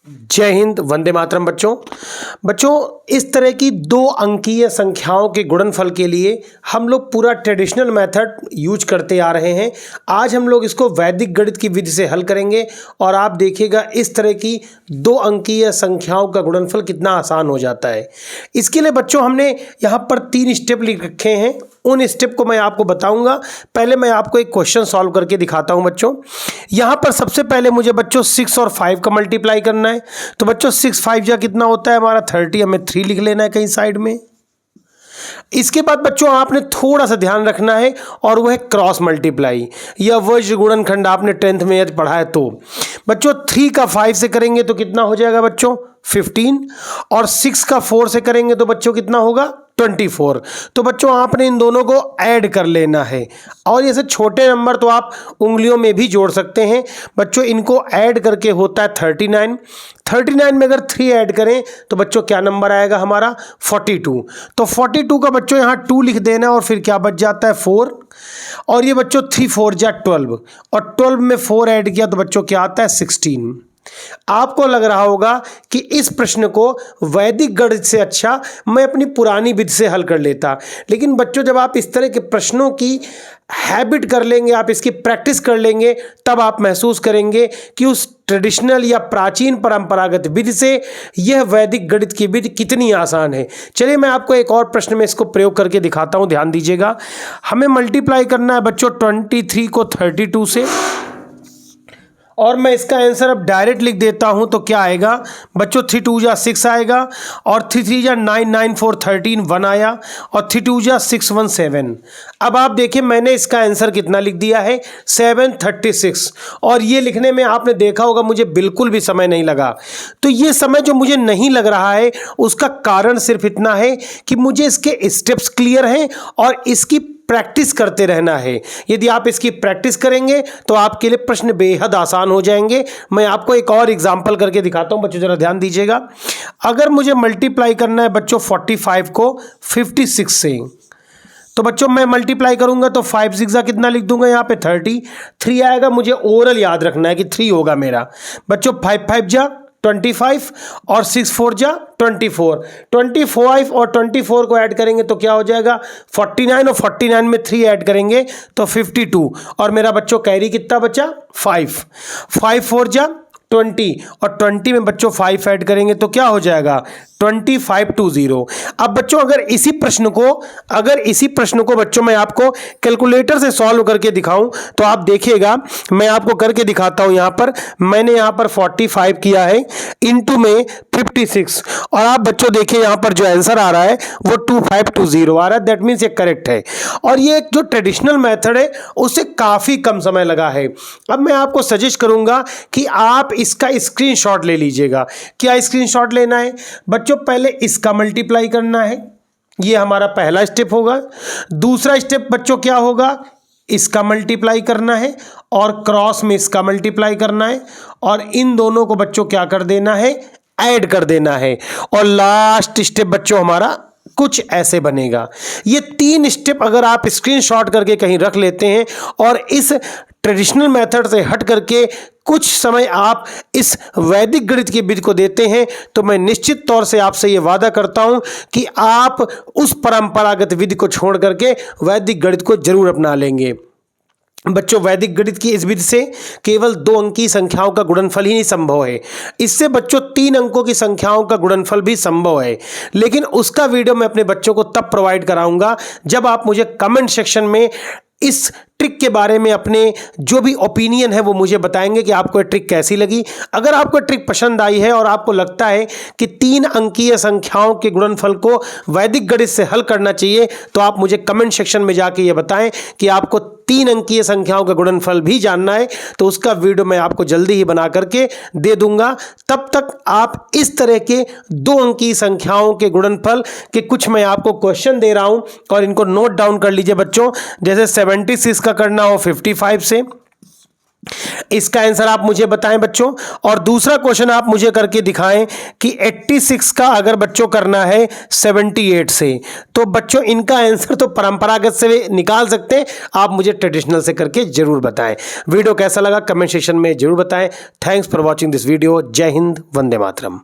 जय हिंद, वंदे मातरम। बच्चों इस तरह की 2 अंकीय संख्याओं के गुणनफल के लिए हम लोग पूरा ट्रेडिशनल मेथड यूज करते आ रहे हैं। आज हम लोग इसको वैदिक गणित की विधि से हल करेंगे और आप देखिएगा इस तरह की 2 अंकीय संख्याओं का गुणनफल कितना आसान हो जाता है। इसके लिए बच्चों हमने यहाँ पर 3 स्टेप लिख रखे हैं, उन स्टेप को मैं आपको बताऊंगा। पहले मैं आपको एक क्वेश्चन सॉल्व करके दिखाता हूं बच्चों। यहाँ पर सबसे पहले मुझे बच्चों 6 और 5 का मल्टीप्लाई करना है। तो बच्चों 6 5 जा कितना होता है हमारा 30, हमें 3 लिख लेना है कहीं साइड में। इसके बाद बच्चों आपने थोड़ा सा ध्यान रखना है और वह है क्रॉस मल्टीप्लाई या वज्र गुणनखंड। आपने 10th में यदि पढ़ा है तो बच्चों 3 का 5 से करेंगे तो कितना हो जाएगा बच्चों 15, और 6 का 4 से करेंगे तो बच्चों कितना होगा 24। तो बच्चों आपने इन दोनों को ऐड कर लेना है, और जैसे छोटे नंबर तो आप उंगलियों में भी जोड़ सकते हैं। बच्चों इनको ऐड करके होता है 39 में अगर 3 ऐड करें तो बच्चों क्या नंबर आएगा हमारा 42। तो 42 का बच्चों यहाँ 2 लिख देना और फिर क्या बच जाता है 4, और ये बच्चों 3 4 जा 12, और 12 में 4 ऐड किया तो बच्चों क्या आता है 16। आपको लग रहा होगा कि इस प्रश्न को वैदिक गणित से अच्छा मैं अपनी पुरानी विधि से हल कर लेता, लेकिन बच्चों जब आप इस तरह के प्रश्नों की हैबिट कर लेंगे, आप इसकी प्रैक्टिस कर लेंगे, तब आप महसूस करेंगे कि उस ट्रेडिशनल या प्राचीन परंपरागत विधि से यह वैदिक गणित की विधि कितनी आसान है। चलिए मैं आपको एक और प्रश्न में इसको प्रयोग करके दिखाता हूं, ध्यान दीजिएगा। हमें मल्टीप्लाई करना है बच्चों 23 को 32 से, और मैं इसका आंसर अब डायरेक्ट लिख देता हूं तो क्या आएगा बच्चों 3 2 जा 6 आएगा, और 3 3 जा 9 9 4 13 1 आया, और 3 2 जा 6 1 7। अब आप देखिए मैंने इसका आंसर कितना लिख दिया है 736, और ये लिखने में आपने देखा होगा मुझे बिल्कुल भी समय नहीं लगा। तो ये समय जो मुझे नहीं लग रहा है उसका कारण सिर्फ इतना है कि मुझे इसके स्टेप्स क्लियर हैं और इसकी प्रैक्टिस करते रहना है। यदि आप इसकी प्रैक्टिस करेंगे तो आपके लिए प्रश्न बेहद आसान हो जाएंगे। मैं आपको एक और एग्जांपल करके दिखाता हूं बच्चों, जरा ध्यान दीजिएगा। अगर मुझे मल्टीप्लाई करना है बच्चों 45 को 56 से, तो बच्चों मैं मल्टीप्लाई करूंगा तो 5 6 जा कितना लिख दूंगा यहाँ पे 30, 3 आएगा। मुझे ओरल याद रखना है कि 3 होगा मेरा बच्चों। 5 5 जा 25, और 6 4 जा 24, 25 और 24 को ऐड करेंगे तो क्या हो जाएगा 49, और 49 में 3 ऐड करेंगे तो 52, और मेरा बच्चों कैरी कितना बचा 5 4 जा 20, और 20 में बच्चों 5 ऐड करेंगे तो क्या हो जाएगा 25 20। अब बच्चों अगर इसी प्रश्न को बच्चों मैं आपको कैलकुलेटर से सॉल्व करके दिखाऊं तो आप देखिएगा, मैं आपको करके दिखाता हूं। यहां पर मैंने यहां पर 45 किया है इनटू में 56, और आप बच्चों देखिए यहां पर जो आंसर आ रहा है वो 2520 आ रहा है। दैट मीन्स ये करेक्ट है, और ये जो ट्रेडिशनल मेथड है उससे काफी कम समय लगा है। अब मैं आपको सजेस्ट करूंगा कि आप इसका स्क्रीनशॉट ले लीजिएगा। क्या स्क्रीनशॉट लेना है बच्चों, पहले इसका मल्टीप्लाई करना है, ये हमारा पहला स्टेप होगा। दूसरा स्टेप बच्चों क्या होगा, इसका मल्टीप्लाई करना है, और क्रॉस में इसका मल्टीप्लाई करना है, और इन दोनों को बच्चों क्या कर देना है ऐड कर देना है, और लास्ट स्टेप बच्चों हमारा कुछ ऐसे बनेगा। ये 3 स्टेप अगर आप स्क्रीनशॉट करके कहीं रख लेते हैं और इस ट्रेडिशनल मेथड से हट करके कुछ समय आप इस वैदिक गणित की विधि को देते हैं, तो मैं निश्चित तौर से आपसे ये वादा करता हूं कि आप उस परंपरागत विधि को छोड़ करके वैदिक गणित को जरूर अपना लेंगे। बच्चों वैदिक गणित की इस विधि से केवल 2 अंकीय संख्याओं का गुणनफल ही नहीं संभव है, इससे बच्चों 3 अंकों की संख्याओं का गुणनफल भी संभव है। लेकिन उसका वीडियो मैं अपने बच्चों को तब प्रोवाइड कराऊंगा जब आप मुझे कमेंट सेक्शन में इस ट्रिक के बारे में अपने जो भी ओपिनियन है वो मुझे बताएंगे कि आपको ये ट्रिक कैसी लगी। अगर आपको ट्रिक पसंद आई है और आपको लगता है कि 3 अंकीय संख्याओं के गुणनफल को वैदिक गणित से हल करना चाहिए, तो आप मुझे कमेंट सेक्शन में जाके ये बताएं कि आपको 3 अंकीय संख्याओं का गुणनफल भी जानना है, तो उसका वीडियो मैं आपको जल्दी ही बना करके दे दूंगा। तब तक आप इस तरह के 2 अंकीय संख्याओं के गुणनफल के कुछ मैं आपको क्वेश्चन दे रहा हूं, और इनको नोट डाउन कर लीजिए बच्चों। जैसे 76 का करना हो 55 से, इसका आंसर आप मुझे बताएं बच्चों। और दूसरा क्वेश्चन आप मुझे करके दिखाएं कि 86 का अगर बच्चों करना है 78 से, तो बच्चों इनका आंसर तो परंपरागत से निकाल सकते हैं, आप मुझे ट्रेडिशनल से करके जरूर बताएं। वीडियो कैसा लगा कमेंट सेक्शन में जरूर बताएं। Thanks for watching this video. जय हिंद, वंदे मातरम।